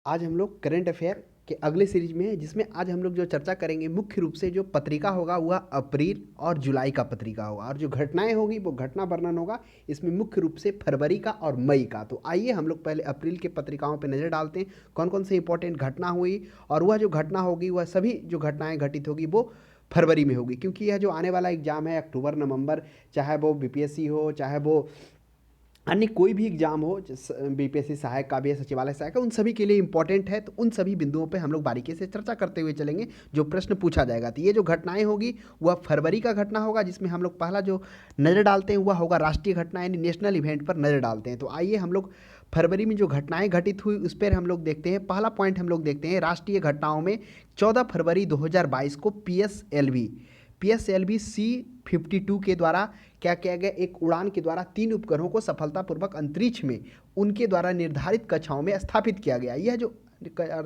आज हम लोग करंट अफेयर के अगले सीरीज में हैं, जिसमें आज हम लोग जो चर्चा करेंगे मुख्य रूप से जो पत्रिका होगा वह अप्रैल और जुलाई का पत्रिका होगा, और जो घटनाएं होगी वो घटना वर्णन होगा इसमें मुख्य रूप से फरवरी का और मई का। तो आइए हम लोग पहले अप्रैल के पत्रिकाओं पर नज़र डालते हैं कौन कौन से इंपॉर्टेंट घटना हुई, और वह जो घटना होगी वह सभी जो घटनाएं घटित होगी वो फरवरी में होगी, क्योंकि यह जो आने वाला एग्जाम है अक्टूबर नवंबर, चाहे वो बीपीएससी हो चाहे वो अन्य कोई भी एग्जाम हो, बीपीएससी सहायक का भी है, सचिवालय सहायक का, उन सभी के लिए इंपॉर्टेंट है। तो उन सभी बिंदुओं पे हम लोग बारीकी से चर्चा करते हुए चलेंगे जो प्रश्न पूछा जाएगा। तो ये जो घटनाएं होगी वह फरवरी का घटना होगा, जिसमें हम लोग पहला जो नज़र डालते हैं वह होगा राष्ट्रीय घटना यानी नेशनल इवेंट पर नज़र डालते हैं। तो आइए हम लोग फरवरी में जो घटनाएं घटित हुई उस पर हम लोग देखते हैं। पहला पॉइंट हम लोग देखते हैं राष्ट्रीय घटनाओं में 14 फरवरी 2022 को पीएसएलवी C-52 के द्वारा क्या किया गया, एक उड़ान के द्वारा 3 उपग्रहों को सफलतापूर्वक अंतरिक्ष में उनके द्वारा निर्धारित कक्षाओं में स्थापित किया गया। यह जो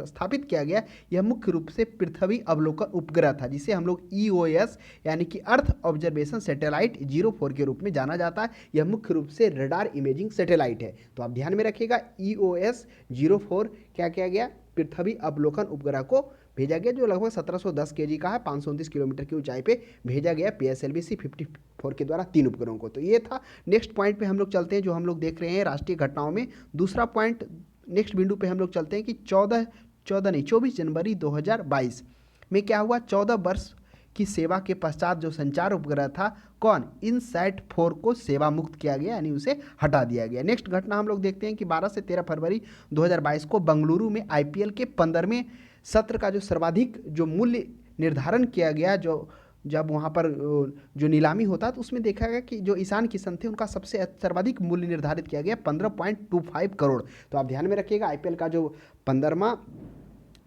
स्थापित किया गया यह मुख्य रूप से पृथ्वी अवलोकन उपग्रह था, जिसे हम लोग EOS यानी कि अर्थ ऑब्जर्वेशन सैटेलाइट 04 के रूप में जाना जाता है। यह मुख्य रूप से रडार इमेजिंग सैटेलाइट है। तो आप ध्यान में रखिएगा EOS 04 क्या किया गया, पृथ्वी अवलोकन उपग्रह को भेजा गया, जो लगभग 1710 केजी का है, 529 किलोमीटर की ऊंचाई पे भेजा गया PSLV C-54 के द्वारा 3 उपग्रहों को। तो ये था। नेक्स्ट पॉइंट पे हम लोग चलते हैं जो हम लोग देख रहे हैं राष्ट्रीय घटनाओं में। दूसरा पॉइंट नेक्स्ट बिंदु पे हम लोग चलते हैं कि 24 जनवरी 2022 में क्या हुआ, 14 वर्ष की सेवा के पश्चात जो संचार उपग्रह था कौन, INSAT-4 को सेवा मुक्त किया गया यानी उसे हटा दिया गया। नेक्स्ट घटना हम लोग देखते हैं कि 12 से 13 फरवरी 2022 को बेंगलुरु में IPL के 15वें सत्र का जो सर्वाधिक जो मूल्य निर्धारण किया गया, जो जब वहाँ पर जो नीलामी होता है तो उसमें देखा गया कि जो ईशान किशन थे उनका सबसे सर्वाधिक मूल्य निर्धारित किया गया 15.25 करोड़। तो आप ध्यान में रखिएगा IPL का जो 15वां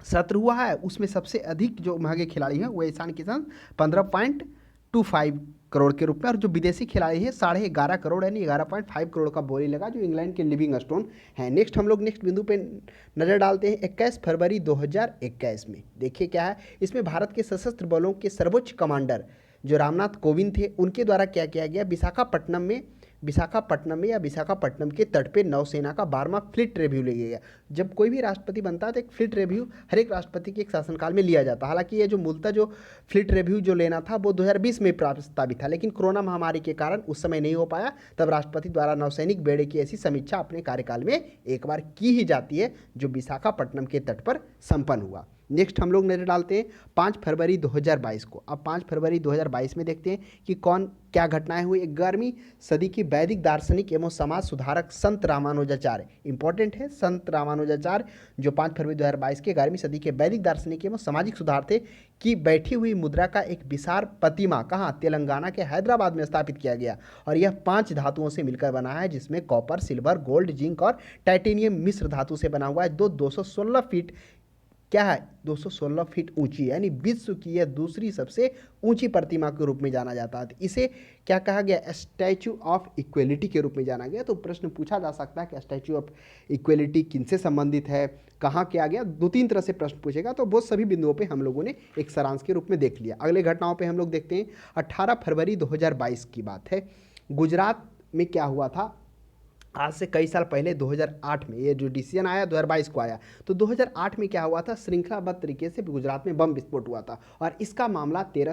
सत्र हुआ है उसमें सबसे अधिक जो महंगे खिलाड़ी हैं वो ईशान किशन 15.25 करोड़ के रूप में, और जो विदेशी खिलाड़ी हैं 11.5 करोड़ यानी 11.5 करोड़ का बोली लगा, जो इंग्लैंड के लिविंगस्टोन हैं। नेक्स्ट हम लोग नेक्स्ट बिंदु पे नज़र डालते हैं 21 फरवरी 2021 में। देखिए क्या है, इसमें भारत के सशस्त्र बलों के सर्वोच्च कमांडर जो रामनाथ कोविंद थे उनके द्वारा क्या किया गया, विशाखापट्टनम के तट पे नौसेना का 12वां फ्लीट रिव्यू लिया गया। जब कोई भी राष्ट्रपति बनता है तो एक फ्लीट रिव्यू हर एक राष्ट्रपति के एक शासनकाल में लिया जाता है। हालांकि ये जो मूलतः जो फ्लीट रिव्यू जो लेना था वो 2020 में प्रस्तावित था, लेकिन कोरोना महामारी के कारण उस समय नहीं हो पाया। तब राष्ट्रपति द्वारा नौसैनिक बेड़े की ऐसी समीक्षा अपने कार्यकाल में एक बार की ही जाती है, जो विशाखापट्टनम के तट पर संपन्न हुआ। नेक्स्ट हम लोग नजर डालते हैं 5 फरवरी 2022 को। अब 5 फरवरी 2022 में देखते हैं कि कौन क्या घटनाएं हुई। 11वीं सदी की वैदिक दार्शनिक एवं समाज सुधारक संत रामानुजाचार्य, इंपॉर्टेंट है, संत रामानुजाचार्य जो 5 फरवरी 2022 के 11वीं सदी के वैदिक दार्शनिक एवं सामाजिक सुधार थे की बैठी हुई मुद्रा का एक विशाल प्रतिमा कहाँ, तेलंगाना के हैदराबाद में स्थापित किया गया। और यह 5 धातुओं से मिलकर बना है, जिसमें कॉपर, सिल्वर, गोल्ड, जिंक और टाइटेनियम मिश्र धातु से बना हुआ है। 216 फीट क्या है, 216 फीट ऊंची, यानी विश्व की यह दूसरी सबसे ऊंची प्रतिमा के रूप में जाना जाता है। इसे क्या कहा गया, स्टैचू ऑफ इक्वेलिटी के रूप में जाना गया। तो प्रश्न पूछा जा सकता है कि स्टैचू ऑफ इक्वेलिटी किनसे संबंधित है, कहाँ किया गया, 2-3 तरह से प्रश्न पूछेगा। तो वो सभी बिंदुओं पे हम लोगों ने एक सारांश के रूप में देख लिया। अगले घटनाओं पे हम लोग देखते हैं 18 फरवरी 2022 की बात है। गुजरात में क्या हुआ था, आज से कई साल पहले 2008 में ये जो डिसीजन आया 2022 को आया। तो 2008 में क्या हुआ था, श्रृंखलाबद्ध तरीके से गुजरात में बम विस्फोट हुआ था, और इसका मामला 13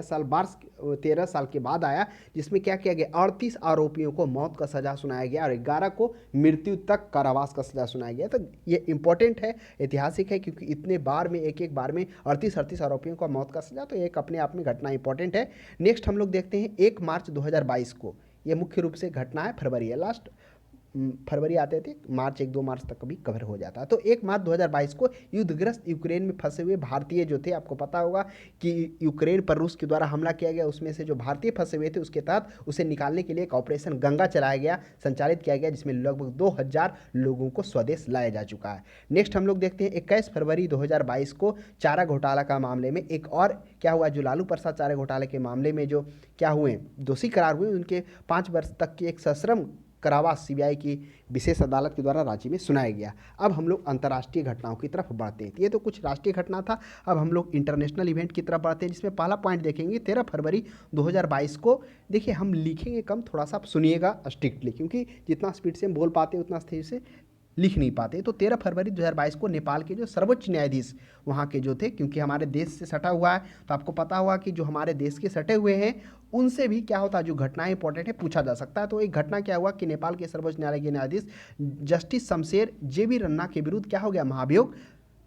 साल के बाद आया, जिसमें क्या किया गया, 38 आरोपियों को मौत का सजा सुनाया गया और 11 को मृत्यु तक कारावास का सजा सुनाया गया। तो ये इंपॉर्टेंट है, ऐतिहासिक है, क्योंकि इतने बार में एक बार में 38 आरोपियों को मौत का सजा, तो एक अपने आप में घटना इंपॉर्टेंट है। नेक्स्ट हम लोग देखते हैं 1 मार्च 2022 को। ये मुख्य रूप से घटना है, फरवरी है, लास्ट फरवरी आते थे, मार्च 1-2 मार्च तक कभी कवर हो जाता है। तो 1 मार्च 2022 को युद्धग्रस्त यूक्रेन में फंसे हुए भारतीय जो थे, आपको पता होगा कि यूक्रेन पर रूस के द्वारा हमला किया गया, उसमें से जो भारतीय फंसे हुए थे उसके तहत उसे निकालने के लिए एक ऑपरेशन गंगा चलाया गया, संचालित किया गया, जिसमें लगभग 2000 लोगों को स्वदेश लाया जा चुका है। नेक्स्ट हम लोग देखते हैं 21 फरवरी 2022 को चारा घोटाला का मामले में एक और क्या हुआ, जो लालू प्रसाद चारा घोटाले के मामले में जो क्या हुए दोषी करार हुए, उनके 5 वर्ष तक की एक सश्रम कारावास सीबीआई की विशेष अदालत के द्वारा रांची में सुनाया गया। अब हम लोग अंतर्राष्ट्रीय घटनाओं की तरफ बढ़ते हैं। ये तो कुछ राष्ट्रीय घटना था, अब हम लोग इंटरनेशनल इवेंट की तरफ बढ़ते हैं, जिसमें पहला पॉइंट देखेंगे 13 फरवरी 2022 को। देखिए हम लिखेंगे कम, थोड़ा सा आप सुनिएगा स्ट्रिक्टली, क्योंकि जितना स्पीड से हम बोल पाते हैं उतना तेजी से लिख नहीं पाते। तो 13 फरवरी 2022 को नेपाल के जो सर्वोच्च न्यायाधीश वहाँ के जो थे, क्योंकि हमारे देश से सटा हुआ है तो आपको पता होगा कि जो हमारे देश के सटे हुए हैं उनसे भी क्या होता है, जो घटनाएं इंपॉर्टेंट है पूछा जा सकता है। तो एक घटना क्या हुआ कि नेपाल के सर्वोच्च न्यायालय के न्यायाधीश जस्टिस शमशेर जेबी रन्ना के विरुद्ध क्या हो गया, महाभियोग,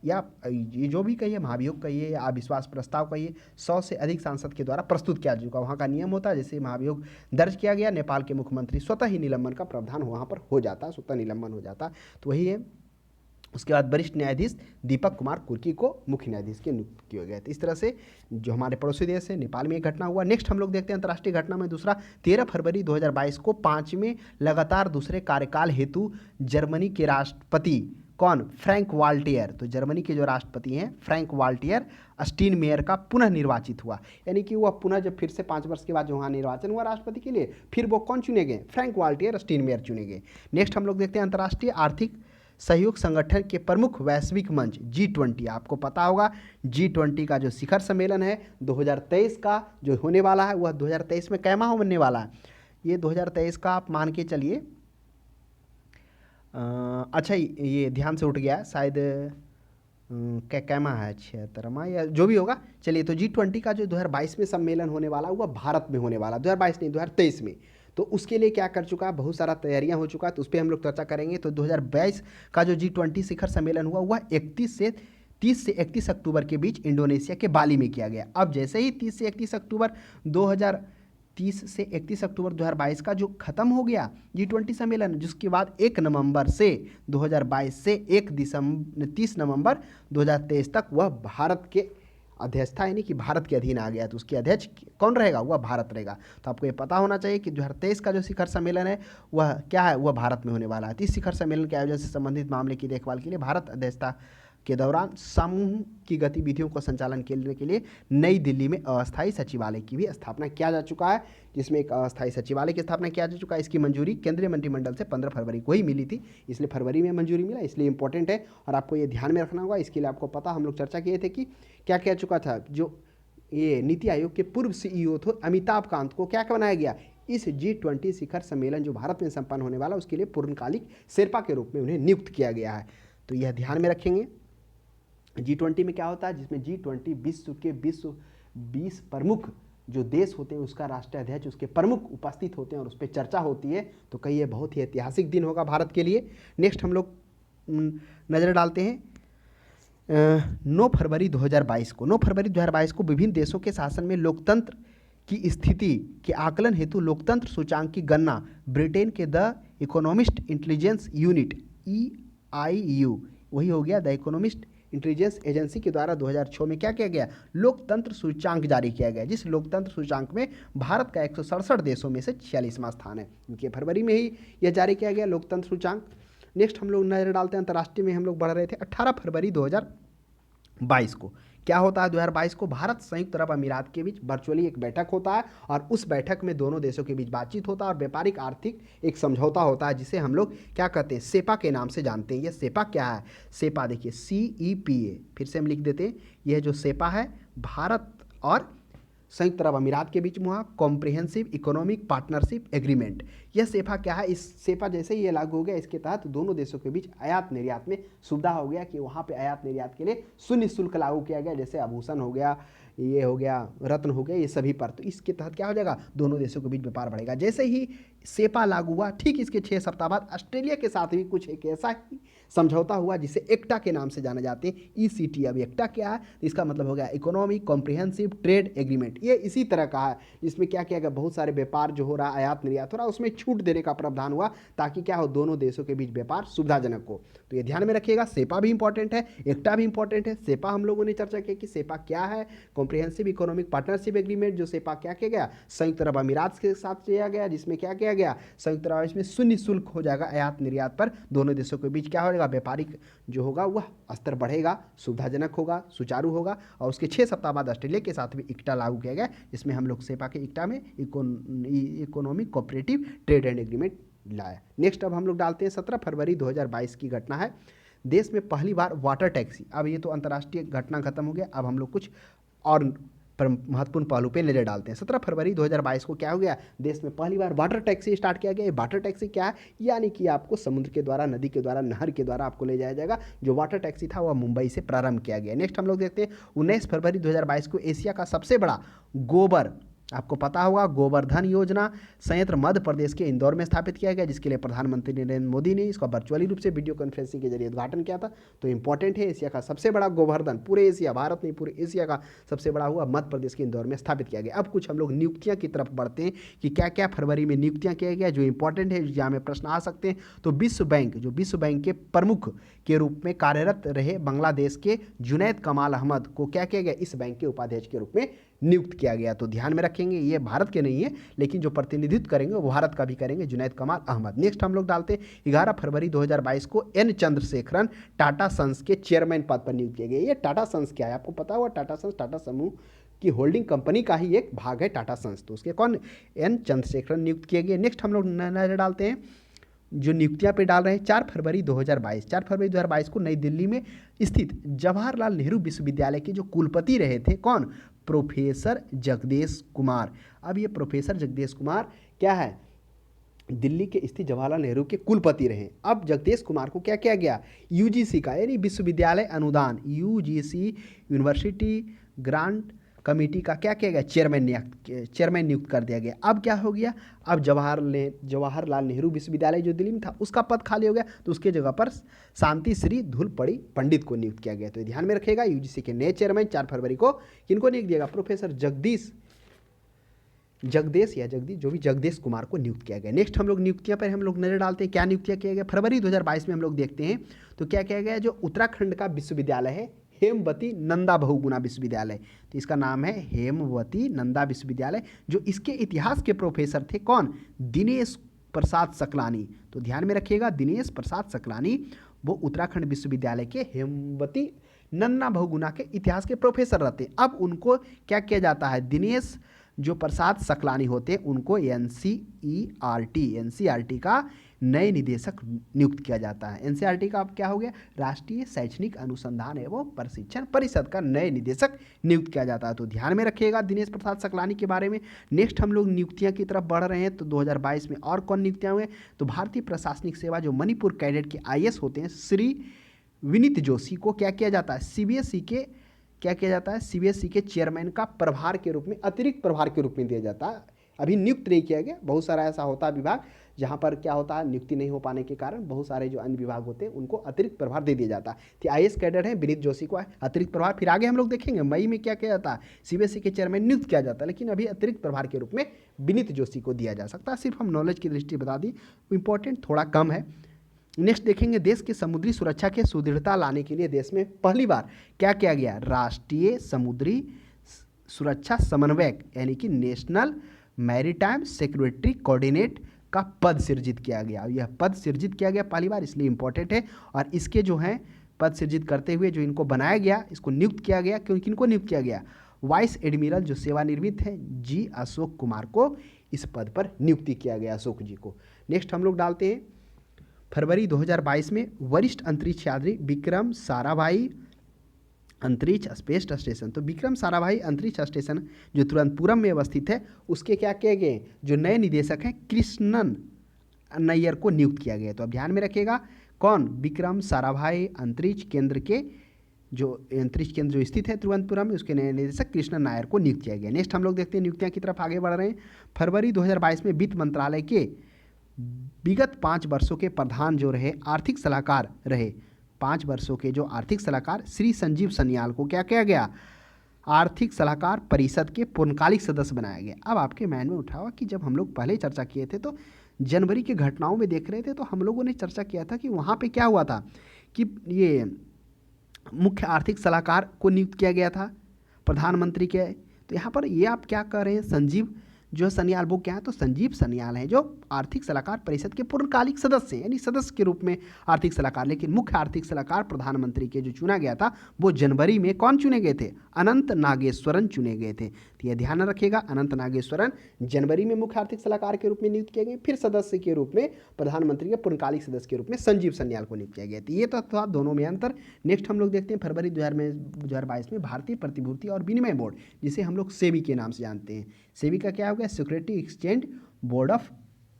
या ये जो भी कहिए, महाभियोग कहिए या अविश्वास प्रस्ताव कहिए, 100 से अधिक सांसद के द्वारा प्रस्तुत किया चुका। वहाँ का नियम होता है, जैसे महाभियोग दर्ज किया गया, नेपाल के मुख्यमंत्री स्वतः ही निलंबन का प्रावधान वहाँ पर हो जाता है, स्वतः निलंबन हो जाता है। तो वही है। उसके बाद वरिष्ठ न्यायाधीश दीपक कुमार कुर्की को मुख्य न्यायाधीश के नियुक्त किए गए। तो इस तरह से जो हमारे पड़ोसी देश है नेपाल में एक घटना हुआ। नेक्स्ट हम लोग देखते हैं अंतर्राष्ट्रीय घटना में दूसरा, 13 फरवरी 2022 को 5वें लगातार दूसरे कार्यकाल हेतु जर्मनी के राष्ट्रपति कौन, फ्रैंक वाल्टियर, तो जर्मनी के जो राष्ट्रपति हैं फ्रैंक वाल्टियर स्टीनमेयर का पुनः निर्वाचित हुआ। यानी कि वह पुनः जब फिर से 5 वर्ष के बाद जो वहाँ निर्वाचन हुआ राष्ट्रपति के लिए, फिर वो कौन चुने गए, फ्रैंक वाल्टियर स्टीनमेयर चुने गए। नेक्स्ट हम लोग देखते हैं अंतर्राष्ट्रीय आर्थिक सहयोग संगठन के प्रमुख वैश्विक मंच G20, आपको पता होगा G20 का जो शिखर सम्मेलन है 2023 का जो होने वाला है, वह 2023 में कैमा होने वाला है, ये 2023 का आप मान के चलिए। अच्छा ये ध्यान से उठ गया शायद, क्या कैमा है, 76वां या जो भी होगा, चलिए। तो G20 का जो 2022 में सम्मेलन होने वाला वह भारत में होने वाला, 2022 नहीं 2023 में। तो उसके लिए क्या कर चुका है, बहुत सारा तैयारियां हो चुका है, तो उस पर हम लोग चर्चा करेंगे। तो 2022 का जो G20 शिखर सम्मेलन हुआ वह 30 से 31 अक्टूबर के बीच इंडोनेशिया के बाली में किया गया। अब जैसे ही 30 से 31 अक्टूबर 2022 का जो खत्म हो गया G20 सम्मेलन, जिसके बाद 1 नवंबर से 2022 से 30 नवंबर 2023 तक वह भारत के अध्यक्षता यानी कि भारत के अधीन आ गया। तो उसके अध्यक्ष कौन रहेगा, वह भारत रहेगा। तो आपको ये पता होना चाहिए कि 2023 का जो शिखर सम्मेलन है वह क्या है, वह भारत में होने वाला है। तो इस शिखर सम्मेलन के आयोजन से संबंधित मामले की देखभाल के लिए भारत अध्यक्षता के दौरान समूह की गतिविधियों को संचालन करने के लिए नई दिल्ली में अस्थायी सचिवालय की भी स्थापना किया जा चुका है, जिसमें एक अस्थायी सचिवालय की स्थापना किया जा चुका है। इसकी मंजूरी केंद्रीय मंत्रिमंडल से 15 फरवरी को ही मिली थी, इसलिए फरवरी में मंजूरी मिला, इसलिए इंपॉर्टेंट है और आपको ये ध्यान में रखना होगा। इसके लिए आपको पता, हम लोग चर्चा किए थे कि क्या कह चुका था, जो ये नीति आयोग के पूर्व CEO थे अमिताभ कांत को क्या बनाया गया, इस G20 शिखर सम्मेलन जो भारत में संपन्न होने वाला उसके लिए पूर्णकालिक शेरपा के रूप में उन्हें नियुक्त किया गया है। तो यह ध्यान में रखेंगे। G20 में क्या होता है, जिसमें G20 विश्व के 20 प्रमुख जो देश होते हैं उसका राष्ट्रीय अध्यक्ष, उसके प्रमुख उपस्थित होते हैं और उस पर चर्चा होती है। तो कई ये बहुत ही ऐतिहासिक दिन होगा भारत के लिए। नेक्स्ट हम लोग नज़र डालते हैं 9 फरवरी 2022 को। 9 फरवरी 2022 को विभिन्न देशों के शासन में लोकतंत्र की स्थिति के आकलन हेतु लोकतंत्र सूचांक की गणना ब्रिटेन के the economist intelligence unit EIU, वही हो गया द इकोनॉमिस्ट इंटेलिजेंस एजेंसी के द्वारा 2006 में क्या किया गया, लोकतंत्र सूचांक जारी किया गया, जिस लोकतंत्र सूचांक में भारत का 167 देशों में से 46वां स्थान है। इनके फरवरी में ही यह जारी किया गया लोकतंत्र सूचांक। नेक्स्ट हम लोग नजर डालते हैं अंतर्राष्ट्रीय में, हम लोग बढ़ रहे थे 18 फरवरी 2022 को। क्या होता है 2022 को, भारत संयुक्त अरब अमीरात के बीच वर्चुअली एक बैठक होता है और उस बैठक में दोनों देशों के बीच बातचीत होता है और व्यापारिक आर्थिक एक समझौता होता है, जिसे हम लोग क्या कहते हैं, सेपा के नाम से जानते हैं। यह सेपा क्या है, सेपा देखिए CEPA, फिर से हम लिख देते हैं, यह जो सेपा है भारत और संयुक्त अरब अमीरात के बीच में हुआ कॉम्प्रिहेंसिव इकोनॉमिक पार्टनरशिप एग्रीमेंट। यह सेपा क्या है, इस सेपा जैसे ही ये लागू हो गया, इसके तहत दोनों देशों के बीच आयात निर्यात में सुविधा हो गया कि वहाँ पे आयात निर्यात के लिए शून्य शुल्क लागू किया गया, जैसे आभूषण हो गया, ये हो गया, रत्न हो गया, ये सभी पर। तो इसके तहत क्या हो जाएगा, दोनों देशों के बीच व्यापार बढ़ेगा। जैसे ही सेपा लागू हुआ, ठीक इसके 6 सप्ताह बाद ऑस्ट्रेलिया के साथ भी कुछ एक ऐसा ही समझौता हुआ जिसे एक्टा के नाम से जाना जाते हैं, ECT। अब एक्टा क्या है, तो इसका मतलब हो गया इकोनॉमिक कॉम्प्रिहेंसिव ट्रेड एग्रीमेंट। ये इसी तरह का है जिसमें क्या किया गया, बहुत सारे व्यापार जो हो रहा है, आयात निर्यात हो रहा है, उसमें छूट देने का प्रावधान हुआ ताकि क्या हो, दोनों देशों के बीच व्यापार सुविधाजनक हो। तो ये ध्यान में रखिएगा, सेपा भी इंपॉर्टेंट है, एक्टा भी इंपॉर्टेंट है। सेपा हम लोगों ने चर्चा की कि सेपा क्या है, कॉम्प्रिहेंसिव इकोनॉमिक पार्टनरशिप एग्रीमेंट, जो सेपा क्या किया गया, संयुक्त अरब अमीरात के साथ किया गया, जिसमें क्या किया गया, संयुक्त अरब में शून्य शुल्क हो जाएगा आयात निर्यात पर। दोनों देशों के बीच क्या हो जाएगा, व्यापारिक जो होगा वह स्तर बढ़ेगा, सुविधाजनक होगा, सुचारू होगा। और उसके 6 सप्ताह बाद ऑस्ट्रेलिया के साथ भी इक्टा लागू किया गया, जिसमें हम लोग सेपा के इक्टा में economic cooperative trade and agreement लाया। नेक्स्ट अब हम लोग डालते हैं 17 फरवरी 2022 की घटना है, देश में पहली बार वाटर टैक्सी। अब ये तो अंतर्राष्ट्रीय घटना खत्म हो गया, अब हम लोग कुछ और महत्वपूर्ण पहलू पे नजर डालते हैं। 17 फरवरी 2022 को क्या हो गया, देश में पहली बार वाटर टैक्सी स्टार्ट किया गया। ये वाटर टैक्सी क्या है, यानी कि आपको समुद्र के द्वारा, नदी के द्वारा, नहर के द्वारा आपको ले जाया जाएगा। जो वाटर टैक्सी था वह मुंबई से प्रारंभ किया गया। नेक्स्ट हम लोग देखते हैं 19 फरवरी 2022 को एशिया का सबसे बड़ा गोबर, आपको पता होगा, गोवर्धन योजना संयंत्र मध्य प्रदेश के इंदौर में स्थापित किया गया, जिसके लिए प्रधानमंत्री नरेंद्र मोदी ने इसका वर्चुअली रूप से वीडियो कॉन्फ्रेंसिंग के जरिए उद्घाटन किया था। तो इंपॉर्टेंट है, एशिया का सबसे बड़ा गोवर्धन, पूरे एशिया, भारत नहीं पूरे एशिया का सबसे बड़ा हुआ, मध्य प्रदेश के इंदौर में स्थापित किया गया। अब कुछ हम लोग नियुक्तियां की तरफ बढ़ते हैं कि क्या क्या फरवरी में नियुक्तियां किया गया जो इंपॉर्टेंट है, जहाँ में प्रश्न आ सकते हैं। तो विश्व बैंक, जो विश्व बैंक के प्रमुख के रूप में कार्यरत रहे बांग्लादेश के जुनैद कमाल अहमद को क्या किया गया, इस बैंक के उपाध्यक्ष के रूप में नियुक्त किया गया। तो ध्यान में रखेंगे, ये भारत के नहीं है, लेकिन जो प्रतिनिधित्व करेंगे वो भारत का भी करेंगे, जुनैद कमाल अहमद। नेक्स्ट हम लोग डालते हैं 11 फरवरी 2022 को एन चंद्रशेखरन टाटा सन्स के चेयरमैन पद पर नियुक्त किए गए। ये टाटा सन्स क्या है, आपको पता हुआ, टाटा सन्स टाटा समूह की होल्डिंग कंपनी का ही एक भाग है टाटा सन्स। तो उसके कौन, एन चंद्रशेखरन नियुक्त किए गए। नेक्स्ट हम लोग नजर डालते हैं जो नियुक्तियां पे डाल रहे हैं 4 फरवरी 2022, 4 फरवरी 2022 को नई दिल्ली में स्थित जवाहरलाल नेहरू विश्वविद्यालय के जो कुलपति रहे थे, कौन, प्रोफेसर जगदेश कुमार। अब ये प्रोफेसर जगदेश कुमार क्या है, दिल्ली के स्थित जवाहरलाल नेहरू के कुलपति रहे। अब जगदेश कुमार को क्या किया गया, यूजीसी का, यानी विश्वविद्यालय अनुदान, यूजीसी यूनिवर्सिटी ग्रांट कमेटी का क्या किया गया, चेयरमैन नियुक्त कर दिया गया। अब क्या हो गया, अब जवाहरलाल नेहरू विश्वविद्यालय जो दिल्ली में था उसका पद खाली हो गया, तो उसके जगह पर शांति श्री धूलपड़ी पंडित को नियुक्त किया गया। तो ध्यान में रखेगा, यूजीसी के नए चेयरमैन 4 फरवरी को किनको नियुक्त दिया गया, प्रोफेसर जगदीश जो भी जगदेश कुमार को नियुक्त किया गया। नेक्स्ट हम लोग नियुक्तियां पर हम लोग नजर डालते हैं, क्या नियुक्तियां किया गया फरवरी 2022 में हम लोग देखते हैं। तो क्या किया गया, जो उत्तराखंड का विश्वविद्यालय है हेमवती नंदा बहुगुणा विश्वविद्यालय, तो इसका नाम है हेमवती नंदा विश्वविद्यालय। जो इसके इतिहास के प्रोफेसर थे, कौन, दिनेश प्रसाद सकलानी। तो ध्यान में रखिएगा, दिनेश प्रसाद सकलानी वो उत्तराखंड विश्वविद्यालय के हेमवती नंदा बहुगुणा के इतिहास के प्रोफेसर रहते। अब उनको क्या किया जाता है, दिनेश जो प्रसाद सकलानी होते हैं उनको एनसीईआरटी का नए निदेशक नियुक्त किया जाता है। एनसीईआरटी का अब क्या हो गया, राष्ट्रीय शैक्षणिक अनुसंधान एवं प्रशिक्षण परिषद का नए निदेशक नियुक्त किया जाता है। तो ध्यान में रखिएगा दिनेश प्रसाद सकलानी के बारे में। नेक्स्ट हम लोग नियुक्तियां की तरफ बढ़ रहे हैं। तो 2022 में और कौन नियुक्तियां हुए, तो भारतीय प्रशासनिक सेवा जो मणिपुर कैडेट के आईएएस होते हैं श्री विनीत जोशी को क्या किया जाता है, सीबीएसई के चेयरमैन का प्रभार के रूप में, अतिरिक्त प्रभार के रूप में दिया जाता है। अभी नियुक्त नहीं किया गया, बहुत सारा ऐसा होता है विभाग जहां पर क्या होता है, नियुक्ति नहीं हो पाने के कारण बहुत सारे जो अन्य विभाग होते हैं उनको अतिरिक्त प्रभार दे दिया जाता है। तो आईएएस कैडर है विनीत जोशी को अतिरिक्त प्रभार, फिर आगे हम लोग देखेंगे मई में क्या किया जाता है, सीबीएसई के चेयरमैन नियुक्त किया जाता है, लेकिन अभी अतिरिक्त प्रभार के रूप में विनीत जोशी को दिया जा सकता है। सिर्फ हम नॉलेज की दृष्टि बता दी, इंपॉर्टेंट थोड़ा कम है। नेक्स्ट देखेंगे, देश की समुद्री सुरक्षा के सुदृढ़ता लाने के लिए देश में पहली बार क्या किया गया, राष्ट्रीय समुद्री सुरक्षा समन्वयक यानी कि नेशनल मैरीटाइम सिक्योरिटी कोऑर्डिनेट का पद सृजित किया गया। यह पद सृजित किया गया पहली बार, इसलिए इंपॉर्टेंट है। और इसके जो हैं पद सृजित करते हुए जो इनको बनाया गया, इसको नियुक्त किया गया, क्योंकि किनको नियुक्त किया गया, वाइस एडमिरल जो सेवानिवृत्त है जी अशोक कुमार को इस पद पर नियुक्ति किया गया, अशोक जी को। नेक्स्ट हम लोग डालते हैं फरवरी 2022 में वरिष्ठ अंतरिक्ष यात्री विक्रम साराभाई अंतरिक्ष स्पेस स्टेशन, तो विक्रम साराभाई अंतरिक्ष स्टेशन जो तिरुवनंतपुरम में अवस्थित है, उसके क्या किए गए, जो नए निदेशक हैं कृष्णन नैयर को नियुक्त किया गया। तो अब ध्यान में रखिएगा, कौन, विक्रम साराभाई अंतरिक्ष केंद्र के जो अंतरिक्ष केंद्र जो स्थित है तिरुवनंतपुरम में, उसके नए निदेशक कृष्णन नायर को नियुक्त किया गया। नेक्स्ट हम लोग देखते हैं नियुक्तियां की तरफ आगे बढ़ रहे हैं। फरवरी 2022 में वित्त मंत्रालय के विगत 5 वर्षों के प्रधान जो रहे, आर्थिक सलाहकार रहे, 5 वर्षों के जो आर्थिक सलाहकार श्री संजीव सन्याल को क्या किया गया, आर्थिक सलाहकार परिषद के पूर्णकालिक सदस्य बनाया गया। अब आपके माइंड में उठा हुआ कि जब हम लोग पहले चर्चा किए थे तो जनवरी की घटनाओं में देख रहे थे, तो हम लोगों ने चर्चा किया था कि वहाँ पे क्या हुआ था कि ये मुख्य आर्थिक सलाहकार को नियुक्त किया गया था प्रधानमंत्री के। तो यहाँ पर ये आप क्या कर रहे हैं, संजीव जो सन्याल वो क्या है, तो संजीव सन्याल हैं, जो आर्थिक सलाहकार परिषद के पूर्णकालिक सदस्य हैं, यानी सदस्य के रूप में आर्थिक सलाहकार। लेकिन मुख्य आर्थिक सलाहकार प्रधानमंत्री के जो चुना गया था वो जनवरी में कौन चुने गए थे, अनंत नागेश्वरन चुने गए थे। तो यह ध्यान रखिएगा, अनंत नागेश्वरन जनवरी में मुख्य आर्थिक सलाहकार के रूप में नियुक्त किए गए, फिर सदस्य के रूप में प्रधानमंत्री के पूर्णकालिक सदस्य के रूप में संजीव सन्याल को नियुक्त किया गया। तो ये तो था दोनों में अंतर। नेक्स्ट हम लोग देखते हैं फरवरी 2022 में भारतीय प्रतिभूति और विनिमय बोर्ड, जिसे हम लोग सेबी के नाम से जानते हैं। सेबी का क्या हो गया, security exchange board of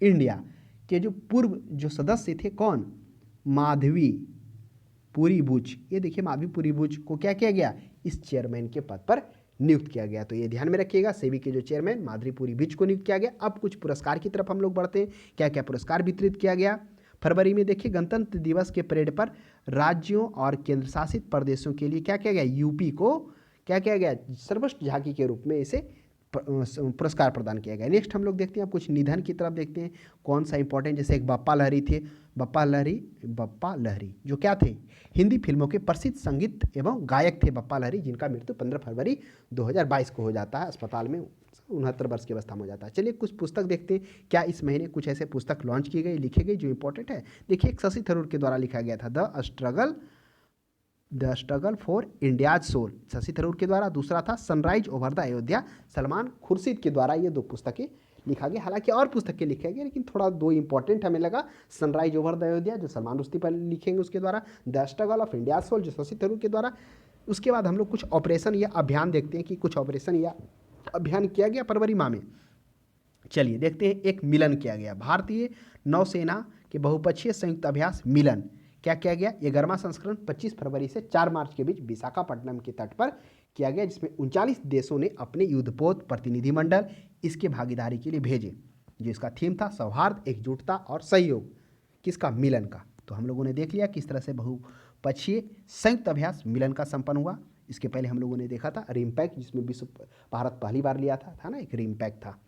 India के जो पूर्व जो सदस्य थे कौन, माधवी पुरी बुच। ये देखिए माधवी पुरी बुच को क्या किया गया, इस चेयरमैन के पद पर नियुक्त किया गया। तो ये ध्यान में रखिएगा, सेबी के जो चेयरमैन माधवी पुरी बुच को नियुक्त किया गया। अब कुछ पुरस्कार की तरफ हम लोग बढ़ते हैं। क्या क्या पुरस्कार वितरित किया गया फरवरी में, देखिए गणतंत्र दिवस के परेड पर राज्यों और केंद्र शासित प्रदेशों के लिए क्या किया गया, यूपी को क्या किया गया, सर्वोच्च झांकी के रूप में इसे पुरस्कार प्रदान किया गया। नेक्स्ट हम लोग देखते हैं, अब कुछ निधन की तरफ देखते हैं कौन सा इंपॉर्टेंट। जैसे एक बप्पा लहरी थे, बप्पा लहरी जो क्या थे, हिंदी फिल्मों के प्रसिद्ध संगीत एवं गायक थे बप्पा लहरी, जिनका मृत्यु 15 फरवरी 2022 को हो जाता है, अस्पताल में 69 वर्ष की अवस्था में हो जाता है। चलिए कुछ पुस्तक देखते हैं, क्या इस महीने कुछ ऐसे पुस्तक लॉन्च की गई, लिखी गई जो इंपॉर्टेंट है। देखिए एक शशि थरूर के द्वारा लिखा गया था the struggle for India's soul, Shashi Tharoor के द्वारा। दूसरा था sunrise over the Ayodhya, Salman Khurshid के द्वारा। ये दो पुस्तकें लिखा गया, हालांकि और पुस्तकें लिखे गए, लेकिन थोड़ा दो इंपॉर्टेंट हमें लगा, सनराइज ओवर द अयोध्या जो सलमान रुश्दी पर लिखेंगे उसके द्वारा, the struggle of India's soul जो शशि थरूर के द्वारा। उसके बाद हम लोग कुछ ऑपरेशन या अभियान देखते हैं कि कुछ ऑपरेशन या अभियान किया गया फरवरी माह में। चलिए देखते हैं, एक मिलन किया गया, भारतीय नौसेना के बहुपक्षीय संयुक्त अभ्यास मिलन क्या किया गया, 11वां संस्करण 25 फरवरी से 4 मार्च के बीच विशाखापट्टनम के तट पर किया गया, जिसमें 39 देशों ने अपने युद्धपोत प्रतिनिधिमंडल इसके भागीदारी के लिए भेजे। जो इसका थीम था सौहार्द, एकजुटता और सहयोग, किसका, मिलन का। तो हम लोगों ने देख लिया किस तरह से बहुपक्षीय संयुक्त अभ्यास मिलन का संपन्न हुआ। इसके पहले हम लोगों ने देखा था रिमपैक, जिसमें भारत पहली बार लिया था ना, एक रिमपैक था,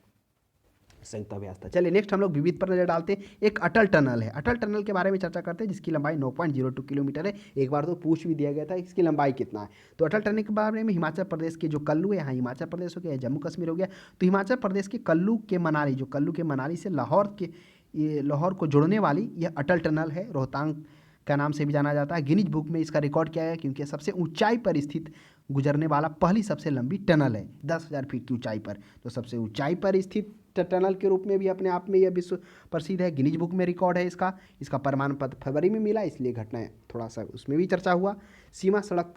संयुक्त अभ्यास था। चलिए नेक्स्ट हम लोग विविध पर नजर डालते हैं। एक अटल टनल है, अटल टनल के बारे में चर्चा करते हैं, जिसकी लंबाई 9.02 किलोमीटर है। एक बार तो पूछ भी दिया गया था इसकी लंबाई कितना है। तो अटल टनल के बारे में हिमाचल प्रदेश के जो कल्लू है, यहाँ हिमाचल प्रदेश हो गया, जम्मू कश्मीर हो गया। तो हिमाचल प्रदेश के कल्लू के मनाली से लाहौर को जोड़ने वाली यह अटल टनल है, रोहतांग का नाम से भी जाना जाता है। गिनीज बुक में इसका रिकॉर्ड किया गया क्योंकि सबसे ऊंचाई पर स्थित गुजरने वाला पहली सबसे लंबी टनल है, 10,000 फीट की ऊंचाई पर। तो सबसे ऊंचाई पर स्थित टनल के रूप में भी अपने आप में यह विश्व प्रसिद्ध है, गिनीज बुक में रिकॉर्ड है इसका प्रमाण पत्र फरवरी में मिला, इसलिए घटना थोड़ा सा उसमें भी चर्चा हुआ। सीमा सड़क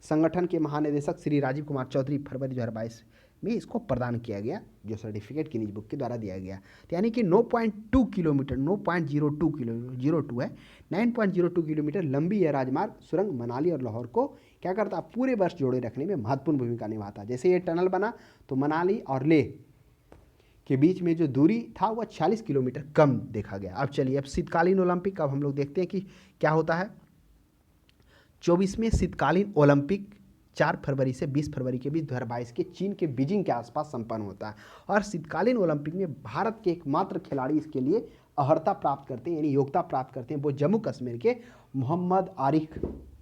संगठन के महानिदेशक श्री राजीव कुमार चौधरी फरवरी 2022 में इसको प्रदान किया गया, जो सर्टिफिकेट गिनीज बुक के द्वारा दिया गया। तो यानी कि 9.2 किलोमीटर 9.02 है, 9.02 किलोमीटर लंबी यह राजमार्ग सुरंग मनाली और लाहौर को क्या करता, पूरे वर्ष जोड़े रखने में महत्वपूर्ण भूमिका निभाता। जैसे ये टनल बना तो मनाली और लेह के बीच में जो दूरी था वह 40 किलोमीटर कम देखा गया। अब चलिए, अब शीतकालीन ओलंपिक अब हम लोग देखते हैं कि क्या होता है। 24वें शीतकालीन ओलंपिक 4 फरवरी से 20 फरवरी के बीच 2022 के चीन के बीजिंग के आसपास संपन्न होता है। और शीतकालीन ओलंपिक में भारत के एकमात्र खिलाड़ी इसके लिए अर्हता प्राप्त करते हैं, यानी योग्यता प्राप्त करते हैं, वो जम्मू कश्मीर के मोहम्मद आरिफ